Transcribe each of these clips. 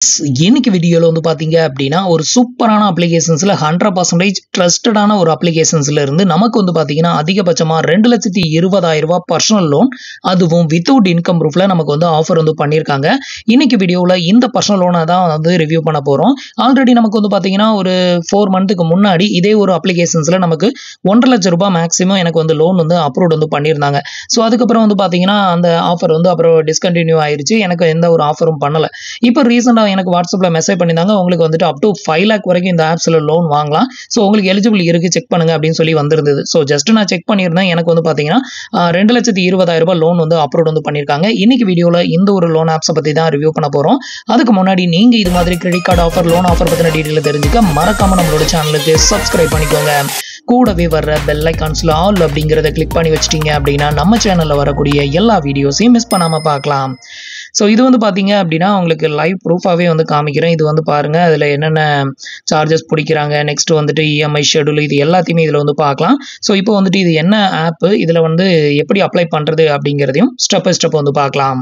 இன்னைக்கு வீடியோல வந்து பாத்தீங்க அப்படின்னா ஒரு சூப்பரான அப்ளிகேஷன்ஸ்ல 100% ட்ரஸ்டடான ஒரு அப்ளிகேஷன்ஸ்ல இருந்து நமக்கு வந்து பாத்தீங்கன்னா அதிகபட்சமா 2,20,000 ரூபாய் பர்சனல் லோன் அதுவும் வித்தவுட் இன்கம் ப்ரூஃப்ல நமக்கு வந்து ஆஃபர் வந்து பண்ணிருக்காங்க. இன்னைக்கு வீடியோல இந்த பர்சனல் லோனை தான் வந்து ரிவ்யூ பண்ண போறோம். ஆல்ரெடி நமக்கு வந்து பாத்தீங்கன்னா ஒரு 4 மந்த்துக்கு முன்னாடி இதே ஒரு அப்ளிகேஷன்ஸ்ல நமக்கு 1,50,000 ரூபாய் மேக்ஸிமம் எனக்கு வந்து லோன் வந்து அப்ரூவ் வந்து பண்ணியிருந்தாங்க. ஸோ அதுக்கப்புறம் வந்து பாத்தீங்கன்னா அந்த ஆஃபர் வந்து அப்புறம் டிஸ்கண்டினியூ ஆயிருச்சு. எனக்கு எந்த ஒரு ஆஃபரும் பண்ணல. இப்போ ரீசெண்டா எனக்கு வாட்ஸ்அப்ல மெசேஜ் பண்ணியிருந்தாங்க, உங்களுக்கு வந்துட்டு அப் டு 5 லேக் வரைக்கும் இந்த ஆப்ஸ்ல லோன் வாங்கலாம். ஸோ உங்களுக்கு எலிஜிபிள் இருக்கு, செக் பண்ணுங்க அப்படின்னு சொல்லி வந்திருந்தது. ஸோ ஜஸ்ட் நான் செக் பண்ணியிருந்தேன். எனக்கு வந்து பாத்தீங்கன்னா 2,20,000 ரூபாய் லோன் வந்து அப்ரூவ் வந்து பண்ணியிருக்காங்க. இன்னைக்கு வீடியோல இந்த ஒரு லோன் ஆப்ஸை பத்தி தான் ரிவ்யூ பண்ண போறோம். அதுக்கு முன்னாடி நீங்க இது மாதிரி credit card offer, loan offer பத்தின டீடைல் தெரிஞ்சுக்க மறக்காம நம்மளோட சேனலுக்கு சப்ஸ்கிரைப் பண்ணிக்கோங்க. கூடவே வர்ற பெல் ஐகான்ஸ்ல ஆல் அப்படிங்கறத கிளிக் பண்ணி வச்சிட்டீங்க அப்படின்னா நம்ம சேனல்ல வரக்கூடிய எல்லா வீடியோஸையும் மிஸ் பண்ணாம பார்க்கலாம். ஸோ இது வந்து பார்த்தீங்க அப்படின்னா உங்களுக்கு லைவ் ப்ரூஃபாகவே வந்து காமிக்கிறேன். இது வந்து பாருங்கள், அதில் என்னென்ன சார்ஜஸ் பிடிக்கிறாங்க, நெக்ஸ்ட் வந்துட்டு இஎம்ஐ ஷெடியூல், இது எல்லாத்தையுமே இதில் வந்து பார்க்கலாம். ஸோ இப்போ வந்துட்டு இது என்ன ஆப்பு, இதில் வந்து எப்படி அப்ளை பண்ணுறது அப்படிங்கிறதையும் ஸ்டெப் பை ஸ்டெப் வந்து பார்க்கலாம்.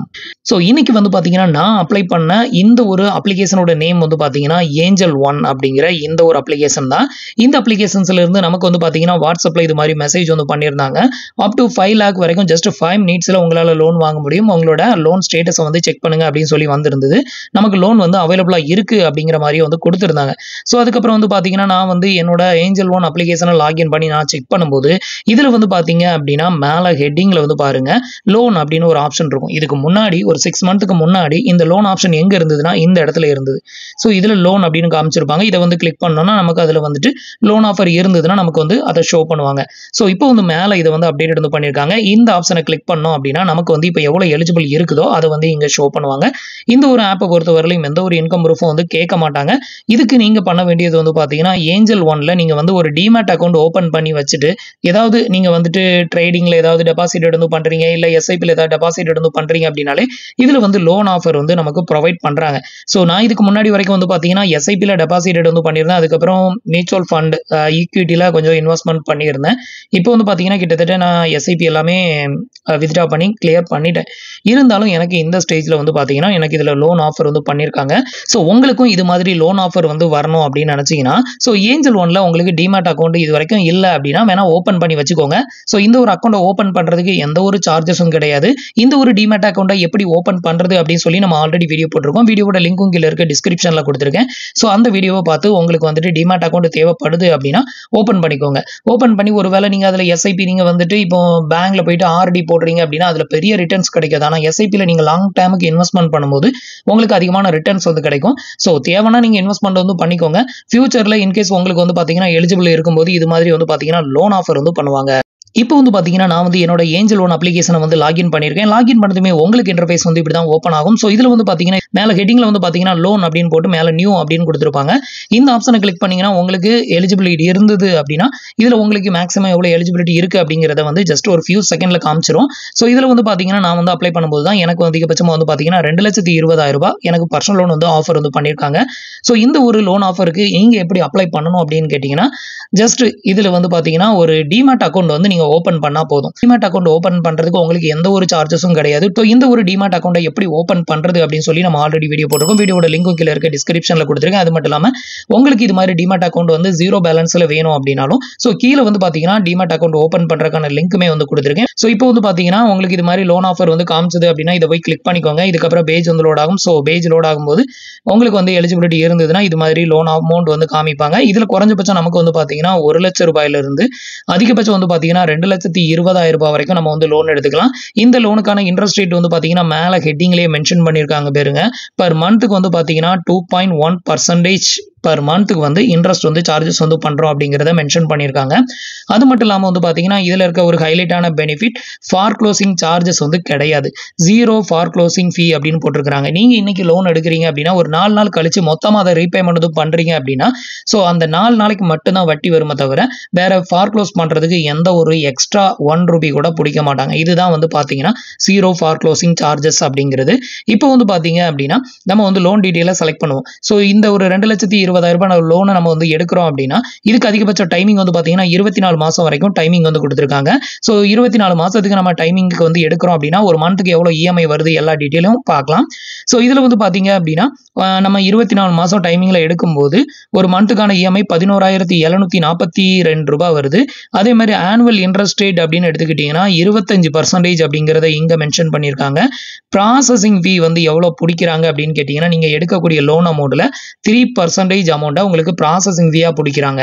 ஸோ இன்னைக்கு வந்து பார்த்தீங்கன்னா நான் அப்ளை பண்ண இந்த ஒரு அப்ளிகேஷனோட நேம் வந்து பார்த்தீங்கன்னா ஏஞ்சல் ஒன் அப்படிங்கிற இந்த ஒரு அப்ளிகேஷன் தான். இந்த அப்ளிகேஷன்ஸ்ல இருந்து நமக்கு வந்து பார்த்தீங்கன்னா வாட்ஸ்அப்பில் இது மாதிரி மெசேஜ் வந்து பண்ணியிருந்தாங்க. அப் டு 5 லேக் வரைக்கும் ஜஸ்ட் 5 மினிட்ஸில் உங்களால் லோன் வாங்க முடியும். உங்களோட லோன் ஸ்டேட்டஸை வந்து செக் பண்ணுங்க அப்படின்னு சொல்லி வந்திருந்தது. நமக்கு லோன் வந்து அவைலபிளா இருக்கு அப்படிங்கிற மாதிரி வந்து கொடுத்திருந்தாங்க. ஸோ அதுக்கப்புறம் வந்து பாத்தீங்கன்னா நான் வந்து என்னோட ஏஞ்சல் ஒன் அப்ளிகேஷனை லாகின் பண்ணி நான் செக் பண்ணும்போது இதுல வந்து பாத்தீங்க அப்படின்னா மேல ஹெட்டிங்ல வந்து பாருங்க லோன் அப்படின்னு ஒரு ஆப்ஷன் இருக்கும். இதுக்கு முன்னாடி ஒரு 6 மந்த்துக்கு முன்னாடி இந்த லோன் ஆப்ஷன் எங்க இருந்ததுன்னா இந்த இடத்துல இருந்தது. ஸோ இதுல லோன் அப்படின்னு காமிச்சிருப்பாங்க. இதை வந்து கிளிக் பண்ணோம்னா நமக்கு அதுல வந்துட்டு லோன் ஆஃபர் இருந்ததுன்னா நமக்கு வந்து அதை ஷோ பண்ணுவாங்க. ஸோ இப்போ வந்து மேல இதை வந்து அப்டேட் வந்து பண்ணிருக்காங்க. இந்த ஆப்ஷனை கிளிக் பண்ணோம் அப்படின்னா நமக்கு வந்து இப்போ எவ்வளவு எலிஜிபிள் இருக்குதோ அதை வந்து இங்க ஷோ பண்ணுவாங்க. இந்த ஒரு ஆப்பை பொறுத்தவரையிலும் எந்த ஒரு இன்கம் ப்ரூஃபும் வந்து கேட்க மாட்டாங்க. இதுக்கு நீங்க பண்ண வேண்டியது வந்து பாத்தீங்கன்னா ஏஞ்சல் ஒன்ல நீங்க வந்து ஒரு டிமேட் அக்கௌண்ட் ஓபன் பண்ணி வச்சுட்டு ஏதாவது நீங்க வந்துட்டு ட்ரேடிங்ல ஏதாவது டெபாசிட் எடுத்து பண்றீங்க, இல்ல எஸ்ஐபில ஏதாவது டெபாசிட் எடுத்து பண்றீங்க அப்படின்னாலே இதுல வந்து லோன் ஆஃபர் வந்து நமக்கு ப்ரொவைட் பண்றாங்க. ஸோ நான் இதுக்கு முன்னாடி வரைக்கும் வந்து பாத்தீங்கன்னா எஸ்ஐபில டெபாசிட் எடுத்து பண்ணியிருந்தேன். அதுக்கப்புறம் மியூச்சுவல் ஃபண்ட் ஈக்விட்டில கொஞ்சம் இன்வெஸ்ட்மெண்ட் பண்ணியிருந்தேன். இப்போ வந்து பாத்தீங்கன்னா கிட்டத்தட்ட நான் எஸ்ஐபி எல்லாமே வித்ட்ரா பண்ணி கிளியர் பண்ணிட்டேன். இருந்தாலும் எனக்கு இந்த ஸ்டேஜ்ல வந்து பாத்தீங்கன்னா எனக்கு இதுல லோன் ஆஃபர் வந்து பண்ணிருக்காங்க. ஸோ உங்களுக்கும் இது மாதிரி லோன் ஆஃபர் வந்து வரணும் அப்படின்னு நினைச்சீங்கன்னா ஸோ ஏஞ்சல் ஒன்ல உங்களுக்கு டிமேட் அக்கௌண்ட் இது வரைக்கும் இல்ல அப்படின்னா வேணா ஓபன் பண்ணி வச்சுக்கோங்க. ஸோ இந்த ஒரு அக்கௌண்ட் ஓபன் பண்றதுக்கு எந்த ஒரு சார்ஜஸும் கிடையாது. இந்த ஒரு டிமேட் அக்கௌண்ட்டை எப்படி ஓபன் பண்றது அப்படின்னு சொல்லி நம்ம ஆல்ரெடி வீடியோ போட்டிருக்கோம். வீடியோட லிங்க்கும் கீழே இருக்க டிஸ்கிரிப்ஷன்ல கொடுத்துருக்கேன். ஸோ அந்த வீடியோவை பார்த்து உங்களுக்கு வந்துட்டு டிமேட் அக்கௌண்ட் தேவைப்படுது அப்படின்னா ஓபன் பண்ணிக்கோங்க. ஓபன் பண்ணி ஒருவேளை நீங்க அதுல எஸ்ஐபி நீங்க வந்துட்டு இப்போ பேங்க்ல போயிட்டு ஆர்டி போடுறீங்க அப்படின்னா அதுல பெரிய ரிட்டர்ன்ஸ் கிடைக்காது. ஆனா எஸ்ஐபில நீங்க லாங் டைமுக்கு இன்வெஸ்ட்மெண்ட் பண்ணும்போது உங்களுக்கு அதிகமான ரிட்டர்ன்ஸ் வந்து கிடைக்கும். ஸோ தேவைன்னா நீங்க இன்வெஸ்ட்மெண்ட் வந்து பண்ணிக்கோங்க. ஃபியூச்சர்ல இன்கேஸ் உங்களுக்கு வந்து பாத்தீங்கன்னா எலிஜிபிள் இருக்கும்போது இது மாதிரி வந்து பாத்தீங்கன்னா லோன் ஆஃபர் வந்து பண்ணுவாங்க. இப்போ வந்து பாத்தீங்கன்னா நான் வந்து என்னோட ஏஞ்சல் ஒன் அப்ளிகேஷனை வந்து லாகின் பண்ணிருக்கேன். லாகின் பண்ணதுமே உங்களுக்கு இன்டர்ஃபேஸ் வந்து இப்படி தான் ஓப்பன் ஆகும். ஸோ இதுல வந்து பாத்தீங்கன்னா மேல ஹெட்டிங்ல வந்து பாத்தீங்கன்னா லோன் அப்படின்னு போட்டு மேல நியூ அப்படின்னு கொடுத்துருப்பாங்க. இந்த ஆப்ஷனை கிளிக் பண்ணீங்கன்னா உங்களுக்கு எலிஜிபிலிட்டி இருந்தது அப்படின்னா இதுல உங்களுக்கு மேக்ஸிமம் எவ்வளவு எலிஜிபிலிட்டி இருக்கு அப்படிங்கறத வந்து ஜஸ்ட் ஒரு ஃபியூ செகண்ட்ல காமிச்சிரும். ஸோ இதுல வந்து பாத்தீங்கன்னா நான் வந்து அப்ளை பண்ணும்போது தான் எனக்கு அதிகபட்சமா வந்து பாத்தீங்கன்னா 2,20,000 ரூபாய் எனக்கு பர்சனல் லோன் வந்து ஆஃபர் வந்து பண்ணிருக்காங்க. ஸோ இந்த ஒரு லோன் ஆஃபருக்கு நீங்க எப்படி அப்ளை பண்ணணும் அப்படின்னு கேட்டீங்கன்னா ஜஸ்ட் இதுல வந்து பாத்தீங்கன்னா ஒரு டிமேட் அக்கௌண்ட் வந்து நீங்க ஓபன் பண்ணா போதும். டிமேட் அக்கௌண்ட் ஓபன் பண்றதுக்கு உங்களுக்கு எந்த ஒரு சார்ஜஸும் கிடையாது. ஸோ இந்த ஒரு டிமேட் அக்கௌண்ட்டை எப்படி ஓபன் பண்றது அப்படின்னு சொல்லி நம்ம ஆல்ரெடி வீடியோ போட்டிருக்கோம். வீடியோட லிங்க்கும் கீழே இருக்க டிஸ்கிரிப்ஷன்ல கொடுத்துருக்கேன். அது மட்டும் இல்லாம உங்களுக்கு இது மாதிரி டிமேட் அக்கௌண்ட் வந்து 0 பேலன்ஸ்ல வேணும் அப்படின்னாலும் ஸோ கீழே வந்து பாத்தீங்கன்னா டிமேட் அக்கௌண்ட் ஓபன் பண்றதுக்கான லிங்க்குமே வந்து கொடுத்துருக்கேன். ஸோ இப்போ வந்து பாத்தீங்கன்னா உங்களுக்கு இது மாதிரி லோன் ஆஃபர் வந்து காமிச்சது அப்படின்னா இதை போய் கிளிக் பண்ணிக்கோங்க. இதுக்கப்புறம் பேஜ் வந்து லோட் ஆகும். ஸோ பேஜ் லோட் ஆகும்போது உங்களுக்கு வந்து எலிஜிபிலிட்டி இருந்ததுன்னா இது மாதிரி லோன் அமௌண்ட் வந்து காமிப்பாங்க. இதுல குறைஞ்சபட்சம் நமக்கு வந்து பாத்தீங்கன்னா 1,00,000 ரூபாயில இருந்து அதிகபட்சம் வந்து பாத்தீங்கன்னா 2,20,000 ரூபாய் வரைக்கும் நம்ம வந்து லோன் எடுத்துக்கலாம். இந்த லோனுக்கான இன்ட்ரெஸ்ட் ரேட் வந்து பாத்தீங்கன்னா மேல ஹெட்டிங்லயே மென்ஷன் பண்ணிருக்காங்க பாருங்க. பர் மந்த்துக்கு வந்து பாத்தீங்கன்னா 2.1% பர் மந்த்துக்கு வந்து இன்ட்ரெஸ்ட் வந்து சார்ஜஸ் வந்து பண்றோம் அப்படிங்கறத மென்ஷன் பண்ணிருக்காங்க. அது மட்டும் இல்லாம வந்து பாத்தீங்கன்னா இதுல இருக்க ஒரு ஹைலைட்டான பெனிஃபிட் ஃபார் க்ளோசிங் சார்ஜஸ் வந்து கிடையாது. 0 ஃபார் க்ளோசிங் ஃபீ அப்படின்னு போட்டிருக்காங்க. நீங்க இன்னைக்கு லோன் எடுக்கிறீங்க அப்படின்னா ஒரு 4 நாள் கழிச்சு மொத்தமா அதை ரீபேமெண்ட் பண்றீங்க அப்படின்னா ஸோ அந்த 4 நாளைக்கு மட்டும்தான் வட்டி வருமே தவிர வேற ஃபார் க்ளோஸ் பண்றதுக்கு எந்த ஒரு எக்ஸ்ட்ரா 1 ரூபி கூட பிடிக்க மாட்டாங்க. இதுதான் வந்து பாத்தீங்கன்னா 0 ஃபார் க்ளோசிங் சார்ஜஸ் அப்படிங்கிறது. இப்போ வந்து பாத்தீங்க அப்படின்னா நம்ம வந்து லோன் டீடைலை செலக்ட் பண்ணுவோம். ஸோ இந்த ஒரு 2,20,000 ரூபாய் லோனை நம்ம வந்து எடுக்கிறோம் அப்படின்னா இதுக்கு அதிகபட்ச டைமிங் வந்து பார்த்தீங்கன்னா 24 மாதம் வரைக்கும் டைமிங் வந்து கொடுத்துருக்காங்க. ஸோ 24 மாதத்துக்கு நம்ம டைமிங்க்கு வந்து எடுக்கிறோம் அப்படின்னா ஒரு மந்த்துக்கு எவ்வளோ இஎம்ஐ வருது எல்லா டீட்டெயிலும் பார்க்கலாம். ஸோ இதில் வந்து பார்த்தீங்க அப்படின்னா நம்ம 24 மாதம் டைமிங்கில் எடுக்கும்போது ஒரு மந்த்துக்கான இஎம்ஐ 11,742 ரூபாய் வருது. அதே மாதிரி ஆனுவல் இன்ட்ரெஸ்ட் ரேட் அப்படின்னு எடுத்துக்கிட்டிங்கன்னா 25% அப்படிங்கிறத இங்கே மென்ஷன் பண்ணியிருக்காங்க. ப்ராசஸிங் ஃபீ வந்து எவ்வளோ பிடிக்கிறாங்க அப்படின்னு கேட்டிங்கன்னா நீங்கள் எடுக்கக்கூடிய லோன் அமௌண்ட்டில் 3% அமௌண்ட்டை உங்களுக்கு ப்ராசஸிங் ஃபீயாக பிடிக்கிறாங்க.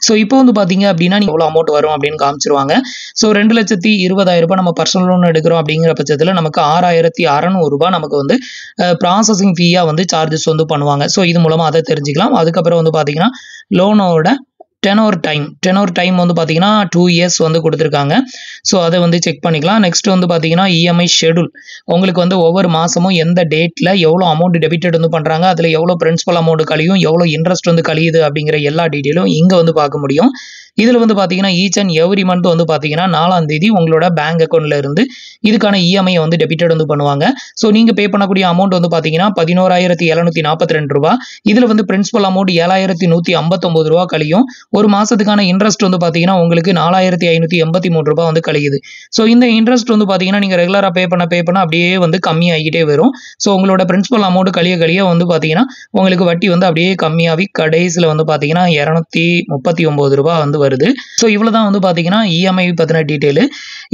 ஸோ இப்போ வந்து பார்த்தீங்க அப்படின்னா நீங்கள் எவ்வளோ அமௌண்ட் வரும் அப்படின்னு காமிச்சிருவாங்க. ஸோ 2,20,000 ரூபாய் நம்ம பர்சனல் லோன் எடுக்கிறோம் அப்படிங்கிற பட்சத்தில் நமக்கு 6,600 ரூபாய் நமக்கு வந்து ப்ராசஸிங் ஃபீயாக வந்து சார்ஜஸ் வந்து பண்ணுவாங்க. ஸோ இது மூலமாக அதை தெரிஞ்சுக்கலாம். அதுக்கப்புறம் வந்து பார்த்தீங்கன்னா லோனோட டெனோர் டைம் வந்து பார்த்தீங்கன்னா 2 இயர்ஸ் வந்து கொடுத்துருக்காங்க. ஸோ அதை வந்து செக் பண்ணிக்கலாம். நெக்ஸ்ட் வந்து பார்த்தீங்கன்னா இஎம்ஐ ஷெடியூல் உங்களுக்கு வந்து ஒவ்வொரு மாதமும் எந்த டேட்டில் எவ்வளோ அமௌண்ட் டெபிட்டட் வந்து பண்ணுறாங்க, அதில் எவ்வளோ பிரின்சிபல் அமௌண்ட் கழியும், எவ்வளோ இன்ட்ரெஸ்ட் வந்து கழியுது அப்படிங்கிற எல்லா டீட்டெயிலும் இங்கே வந்து பார்க்க முடியும். இதில் வந்து பார்த்தீங்கன்னா ஈச் அண்ட் எவ்ரி மந்த் வந்து பார்த்தீங்கன்னா 4ஆம் தேதி உங்களோட பேங்க் அக்கௌண்ட்ல இருந்து இதுக்கான இஎம்ஐ வந்து டெபிட்டட் வந்து பண்ணுவாங்க. ஸோ நீங்கள் பே பண்ணக்கூடிய அமௌண்ட் வந்து பார்த்தீங்கன்னா 11,742 ரூபாய். இதில் வந்து பிரின்சிபல் அமௌண்ட் 7,159 ரூபாய் கழியும். ஒரு மாதத்துக்கான இன்ட்ரெஸ்ட் வந்து பார்த்தீங்கன்னா உங்களுக்கு 4,583 ரூபாய் வந்து கழியுது. ஸோ இந்த இன்ட்ரெஸ்ட் வந்து பார்த்தீங்கன்னா நீங்கள் ரெகுலராக பே பண்ண அப்படியே வந்து கம்மியாகிட்டே வரும். ஸோ உங்களோட பிரின்சிபல் அமௌண்ட் கழிய வந்து பார்த்தீங்கன்னா உங்களுக்கு வட்டி வந்து அப்படியே கம்மியாகி கடைசியில் வந்து பார்த்தீங்கன்னா 239 ரூபாய் வந்து வருது. ஸோ இவ்வளோதான் வந்து பார்த்தீங்கன்னா இஎம்ஐ பற்றின டீட்டெயில்.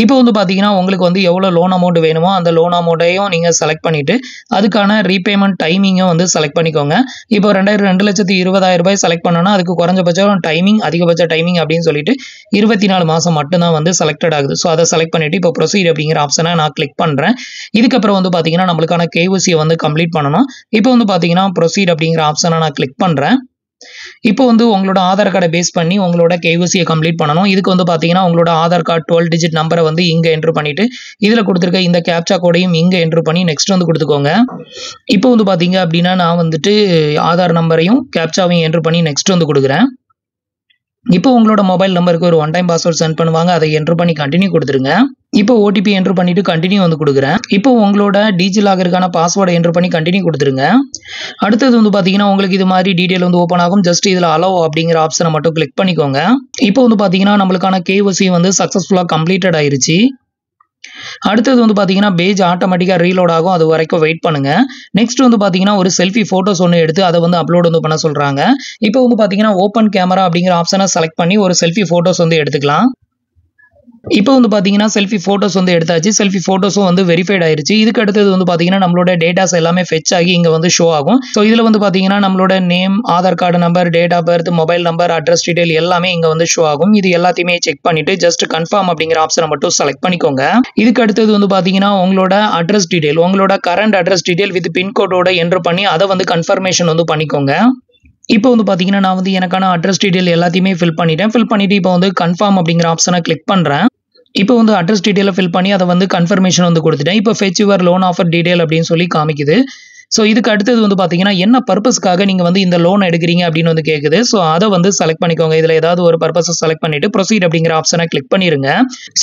இப்போ வந்து பார்த்தீங்கன்னா உங்களுக்கு வந்து எவ்வளோ லோன் அமௌண்ட் வேணுமோ அந்த லோன் அமௌண்ட்டையும் நீங்கள் செலக்ட் பண்ணிவிட்டு அதுக்கான ரீபேமெண்ட் டைமிங்கும் வந்து செலக்ட் பண்ணிக்கோங்க. இப்போ 2,20,000 ரூபாய் செலக்ட் பண்ணோன்னா அதுக்கு குறைஞ்சபட்சம் டைமிங் அதிகபட்ச டைமிங் அப்படின்னு சொல்லிட்டு 24 மாதம் மட்டும்தான் வந்து செலக்டட் ஆகுது. ஸோ அதை செலக்ட் பண்ணிவிட்டு இப்போ ப்ரொசீட் அப்படிங்கிற ஆப்ஷனை நான் கிளிக் பண்ணுறேன். இதுக்கப்புறம் வந்து பார்த்தீங்கன்னா நம்மளுக்கான கேஒய்சியை வந்து கம்ப்ளீட் பண்ணணும். இப்போ வந்து பார்த்தீங்கன்னா ப்ரொசீட் அப்படிங்கிற ஆப்ஷனை நான் கிளிக் பண்ணுறேன். இப்போ வந்து உங்களோட ஆதார் கார்டை பேஸ் பண்ணி உங்களோட கேஒய்சியை கம்ப்ளீட் பண்ணணும். இதுக்கு வந்து பார்த்தீங்கன்னா உங்களோட ஆதார் கார்டு 12 டிஜிட் நம்பரை வந்து இங்கே என்ட்ரு பண்ணிவிட்டு இதில் கொடுத்துருக்க இந்த கேப்சா கோடையும் இங்கே என்ட்ரு பண்ணி நெக்ஸ்ட் வந்து கொடுத்துக்கோங்க. இப்போ வந்து பார்த்தீங்க அப்படின்னா நான் வந்துட்டு ஆதார் நம்பரையும் கேப்சாவையும் என்ட்ரு பண்ணி நெக்ஸ்ட் வந்து கொடுக்குறேன். இப்போ உங்களோட மொபைல் நம்பருக்கு ஒரு 1 டைம் பாஸ்வேர்ட் சென்ட் பண்ணுவாங்க. அதை என்ட்ரு பண்ணி கண்டினியூ கொடுத்துருங்க. இப்போ ஓடிபி என்ட்ரு பண்ணிட்டு கண்டினியூ வந்து கொடுக்குறேன். இப்போ உங்களோட டிஜிலாகருக்கான பாஸ்வேர்டை என்ட்ரு பண்ணி கண்டினியூ கொடுத்துருங்க. அடுத்தது வந்து பார்த்தீங்கன்னா உங்களுக்கு இது மாதிரி டீட்டெயில் வந்து ஓப்பன் ஆகும். ஜஸ்ட் இதில் அலோவ் அப்படிங்கிற ஆப்ஷனை மட்டும் கிளிக் பண்ணிக்கோங்க. இப்போ வந்து பார்த்தீங்கன்னா நம்மளுக்கான கேஒய்சி வந்து சக்ஸஸ்ஃபுல்லாக கம்ப்ளீட்டட் ஆயிருச்சு. அடுத்தது வந்து பார்த்தீங்கன்னா பேஜ் ஆட்டோமேட்டிக்காக ரீலோட் ஆகும். அது வரைக்கும் வெயிட் பண்ணுங்க. நெக்ஸ்ட் வந்து பார்த்தீங்கன்னா ஒரு செல்ஃபி ஃபோட்டோஸ் ஒன்று எடுத்து அதை வந்து அப்லோட் வந்து பண்ண சொல்கிறாங்க. இப்போ வந்து பார்த்தீங்கன்னா ஓப்பன் கேமரா அப்படிங்கிற ஆப்ஷனை செலக்ட் பண்ணி ஒரு செல்ஃபி ஃபோட்டோஸ் வந்து எடுத்துக்கலாம். இப்போ வந்து பார்த்தீங்கன்னா செல்ஃபி ஃபோட்டோஸ் வந்து எடுத்தாச்சு. செல்ஃபி ஃபோட்டோஸும் வந்து வெரிஃபைட் ஆயிருச்சு. இதுக்கு அடுத்தது வந்து பார்த்தீங்கன்னா நம்மளோட டேட்டாஸ் எல்லாமே ஃபெச் ஆகி இங்கே வந்து ஷோ ஆகும். ஸோ இதில் வந்து பார்த்தீங்கன்னா நம்மளோட name, Aadhaar card number, date of birth, mobile number, address detail எல்லாமே இங்கே வந்து ஷோ ஆகும். இது எல்லாத்தையுமே செக் பண்ணிட்டு ஜஸ்ட் கன்ஃபார்ம் அப்படிங்கிற ஆப்ஷனை மட்டும் செலக்ட் பண்ணிக்கோங்க. இதுக்கு அடுத்தது வந்து பார்த்தீங்கன்னா உங்களோட அட்ரஸ் டீடைல், உங்களோட கரண்ட் அட்ரஸ் டீடைல் வித் பின்கோடோட என்ட்ரு பண்ணி அதை வந்து கன்ஃபர்மேஷன் வந்து பண்ணிக்கோங்க. இப்போ வந்து பார்த்தீங்கன்னா நான் வந்து எனக்கான அட்ரஸ் டீடைல் எல்லாத்தையுமே ஃபில் பண்ணிட்டு இப்போ வந்து கன்ஃபார்ம் அப்படிங்கிற ஆப்ஷனை கிளிக் பண்ணுறேன். இப்போ வந்து அட்ரஸ் டீடைலை ஃபில் பண்ணி அதை வந்து கன்ஃபர்மேஷன் வந்து கொடுத்துட்டேன். இப்போ fetch your loan offer detail அப்படின்னு சொல்லி காமிக்குது. ஸோ இதுக்கு அடுத்தது வந்து பார்த்தீங்கன்னா என்ன பர்பஸ்க்காக நீங்கள் வந்து இந்த லோன் எடுக்கிறீங்க அப்படின்னு வந்து கேட்குது. ஸோ அதை வந்து செலக்ட் பண்ணிக்கோங்க. இதில் ஏதாவது ஒரு பர்பஸை செலக்ட் பண்ணிட்டு ப்ரொசீட் அப்படிங்கிற ஆப்ஷனை கிளிக் பண்ணிருங்க.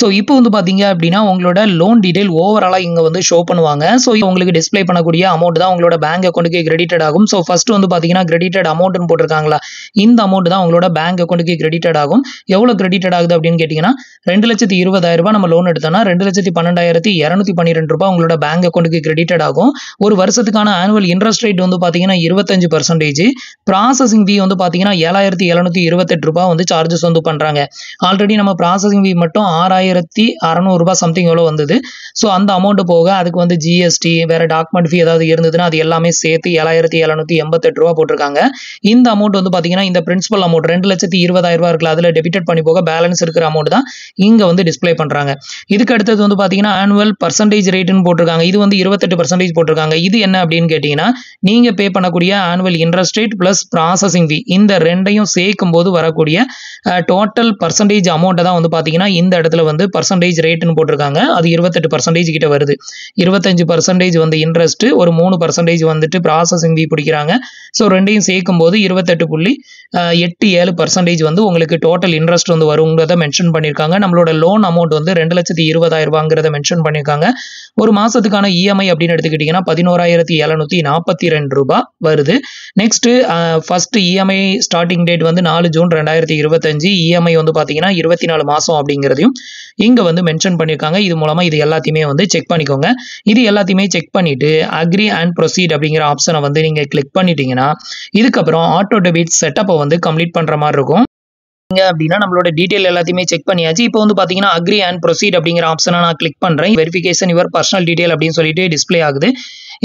ஸோ இப்போ வந்து பார்த்தீங்க அப்படின்னா உங்களோட லோன் டீடைல் ஓவராலாக இங்கே வந்து ஷோ பண்ணுவாங்க. ஸோ உங்களுக்கு டிஸ்பிளே பண்ணக்கூடிய அமௌண்ட் தான் உங்களோட பேங்க் அக்கௌண்ட்டுக்கு கிரெடிட்டட் ஆகும். ஸோ ஃபர்ஸ்ட் வந்து பார்த்தீங்கன்னா கிரெடிட்டட் அமௌண்ட்னு போட்டிருக்காங்களா, இந்த அமௌண்ட் தான் உங்களோட பேங்க் அக்கௌண்ட்டுக்கு கிரெடிட்டட் ஆகும். எவ்வளோ கிரெடிட்டட் ஆகுது அப்படின்னு கேட்டிங்கன்னா 2,20,000 ரூபாய் நம்ம லோன் எடுத்தோம்னா 2,12,212 ரூபாய் உங்களோட பேங்க் அக்கௌண்ட்டுக்கு கிரெடிட்டட் ஆகும். ஒரு வருஷத்துக்கான ஆனுவல் இன்ட்ரெஸ்ட் ரேட் வந்து பார்த்தீங்கன்னா 25%. ப்ராசஸிங் ஃபீ வந்து பார்த்தீங்கன்னா 7,728 ரூபாய் வந்து சார்ஜஸ் வந்து பண்ணுறாங்க. ஆல்ரெடி நம்ம ப்ராசஸிங் ஃபீ மட்டும் 6,600 ரூபாய் சம்திங் எவ்வளோ வந்தது. ஸோ அந்த அமௌண்ட் போக அதுக்கு வந்து ஜிஎஸ்டி வேற டாக்குமெண்ட் ஃபீ ஏதாவது இருந்ததுன்னா அது எல்லாமே சேர்த்து 7,788 ரூபாய் போட்டிருக்காங்க. இந்த அமௌண்ட் வந்து பார்த்தீங்கன்னா இந்த பிரின்சிபல் அமௌண்ட் 2,20,000 ரூபாய் இருக்குல்ல, அதில் டெபிட்டட் பண்ணி போக பேலன்ஸ் இருக்கிற அமௌண்ட் தான் இங்கே வந்து டிஸ்பிளே பண்ணுறாங்க. இதுக்கு அடுத்தது வந்து பார்த்தீங்கன்னா ஆனுவல் பர்சன்டேஜ் ரேட்னு போட்டிருக்காங்க. இது வந்து 28% போட்டிருக்காங்க. இது என்ன அப்படின்னு கேட்டிங்கன்னா நீங்க பே பண்ணக்கூடிய annual interest rate plus processing ஃபீ இந்த ரெண்டையும் சேர்க்கும் போது வரக்கூடிய டோட்டல் பர்சன்டேஜ் அமௌண்ட் தான் வந்து பார்த்தீங்கன்னா இந்த இடத்துல வந்து பர்சன்டேஜ் ரேட்னு போட்டிருக்காங்க. அது 28% கிட்ட வருது. 25% வந்து இன்ட்ரெஸ்ட், ஒரு 3% வந்துட்டு ப்ராசஸிங் ஃபீ பிடிக்கிறாங்க. ஸோ ரெண்டையும் சேர்க்கும் போது 28.87% வந்து உங்களுக்கு டோட்டல் இன்ட்ரெஸ்ட் வந்து வருங்கிறத மென்ஷன் பண்ணியிருக்காங்க. நம்மளோட லோன் அமௌண்ட் வந்து 2,20,000 ரூபாங்கிறத மென்ஷன் பண்ணியிருக்காங்க. ஒரு மாசத்துக்கான இஎம்ஐ அப்படின்னு எடுத்துக்கிட்டிங்கன்னா 11,742 1742 ரூபாய் வருது. Next first EMI starting date வந்து 4 ஜூன் 2025. இஎம்ஐ வந்து பாத்தீங்கன்னா 24 மாசம் அப்படிங்கிறதையும் இங்க வந்து மென்ஷன் பண்ணிருக்காங்க. இது மூலமா இது எல்லாத்தையுமே வந்து செக் பண்ணிக்கோங்க. இது எல்லாத்தையுமே செக் பண்ணிட்டு அக்ரி அண்ட் ப்ரொசீட் அப்படிங்கிற ஆப்ஷனை வந்து நீங்க கிளிக் பண்ணிட்டீங்கன்னா இதுக்கப்புறம் ஆட்டோ டெபிட் செட்டப்பை வந்து கம்ப்ளீட் பண்ற மாதிரி இருக்கும். அப்படின்னா நம்மளோட டீடைல் எல்லாத்தையுமே செக் பண்ணியாச்சு. இப்போ வந்து பாத்தீங்கன்னா அக்ரி அண்ட் ப்ரொசீட் அப்படிங்கிற ஆப்ஷனை நான் கிளிக் பண்றேன். வெரிஃபிகேஷன் யுவர் பர்சனல் டீடைல் அப்படின்னு சொல்லிட்டு டிஸ்ப்ளே ஆகுது.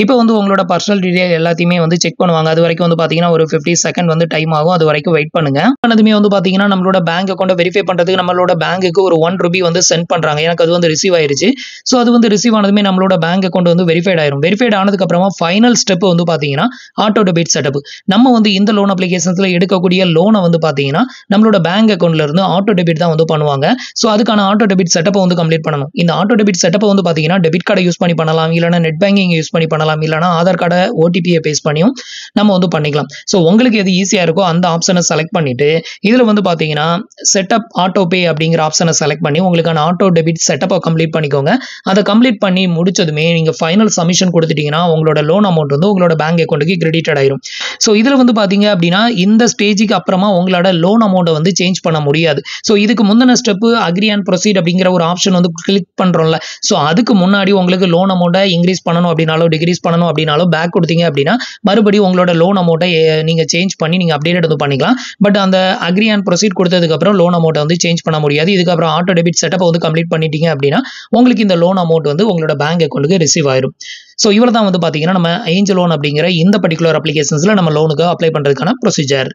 இப்போ வந்து உங்களோட பர்சனல் டீடைல் எல்லாத்தையுமே வந்து செக் பண்ணுவாங்க. அது வரைக்கும் வந்து பாத்தீங்கன்னா ஒரு 50 செகண்ட் வந்து டைம் ஆகும். அது வரைக்கும் வெயிட் பண்ணுங்க. பண்ணதுமே வந்து பாத்தீங்கன்னா நம்மளோட பேங்க் அக்கௌண்ட் வெரிஃபை பண்றதுக்கு நம்மளோட பேங்க்குக்கு ஒரு 1 ரூபி வந்து சென்ட் பண்றாங்க. எனக்கு அது வந்து ரிசீவ் ஆயிருச்சு. ஸோ அது வந்து ரிசீவ் ஆனதுமே நம்மளோட பேங்க் அக்கௌண்ட் வந்து வெரிஃபைட் ஆயிரும். வெரிஃபைட் ஆனதுக்கு அப்புறமா ஃபைனல் ஸ்டெப் வந்து பாத்தீங்கன்னா ஆட்டோ டெபிட் செட்டப். நம்ம வந்து இந்த லோன் அப்ளிகேஷன்ஸ்ல எடுக்கக்கூடிய லோனை வந்து பாத்தீங்கன்னா நம்மளோட பேங்க் அக்கௌண்ட்ல இருந்து ஆட்டோ டெபிட் தான் வந்து பண்ணுவாங்க. ஸோ அதுக்கான ஆட்டோ டெபிட் செட்டப்பை வந்து கம்ப்ளீட் பண்ணணும். இந்த ஆட்டோ டெபிட் செட்டப்பை வந்து பாத்தீங்கன்னா டெபிட் கார்டை யூஸ் பண்ணி பண்ணலாம், இல்லைனா நெட் பேங்கிங் யூஸ் பண்ணி பண்ணலாம், இல்லைனா ஆதார் கார்டை ஓடிபியை பேஸ் பண்ணியும் நம்ம வந்து பண்ணிக்கலாம். ஸோ உங்களுக்கு எது ஈஸியா இருக்கோ அந்த ஆப்ஷனை செலக்ட் பண்ணிட்டு இதுல வந்து பாத்தீங்கன்னா செட்டப் ஆட்டோ பே அப்படிங்கிற ஆப்ஷனை செலக்ட் பண்ணி உங்களுக்கான ஆட்டோ டெபிட் செட்டப்பை கம்ப்ளீட் பண்ணிக்கோங்க. அதை கம்ப்ளீட் பண்ணி முடிச்சதுமே நீங்க ஃபைனல் சப்மிஷன் கொடுத்துட்டீங்கன்னா உங்களோட லோன் அமௌண்ட் வந்து உங்களோட பேங்க் அக்கௌண்ட்டுக்கு கிரெடிட்டட் ஆயிரும். ஸோ இதுல வந்து பாத்தீங்க அப்படின்னா இந்த ஸ்டேஜுக்கு அப்புறமா உங்களோட லோன் அமௌண்ட்டை வந்து சேஞ்ச் பண்ண முடியாது. ஸோ இதுக்கு முந்தின ஸ்டெப் அக்ரி அண்ட் ப்ரொசீட் அப்படிங்கிற ஒரு ஆப்ஷன் வந்து கிளிக் பண்றோம்ல. ஸோ அதுக்கு முன்னாடி உங்களுக்கு லோன் அமௌண்ட்டை இன்க்ரீஸ் பண்ணணும் அப்படின்னாலோ டிகிரீஸ் பண்ணணும் அப்படின்னாலோ பேக் கொடுத்தீங்க அப்படின்னா மறுபடியும் உங்களோட லோன் அமௌண்ட்டை நீங்க சேஞ்ச் பண்ணி நீங்க அப்டேட் வந்து பண்ணிக்கலாம். பட் அந்த அக்ரி அண்ட் ப்ரொசீட் கொடுத்ததுக்கு அப்புறம் லோன் அமௌண்ட்டை வந்து சேஞ்ச் பண்ண முடியாது. இதுக்கப்புறம் ஆட்டோ டெபிட் செட்டப்பை வந்து கம்ப்ளீட் பண்ணிட்டீங்க அப்படின்னா உங்களுக்கு இந்த லோன் அமௌண்ட் வந்து உங்களோட பேங்க் அக்கௌண்ட்டுக்கு ரிசீவ் ஆயிரும். ஸோ இவ்வளவு தான் வந்து பாத்தீங்கன்னா நம்ம ஏஞ்சல் லோன் அப்படிங்கிற இந்த பர்டிகுலர் அப்ளிகேஷன்ஸ்ல நம்ம லோனுக்கு அப்ளை பண்றதுக்கான ப்ரொசீஜர்.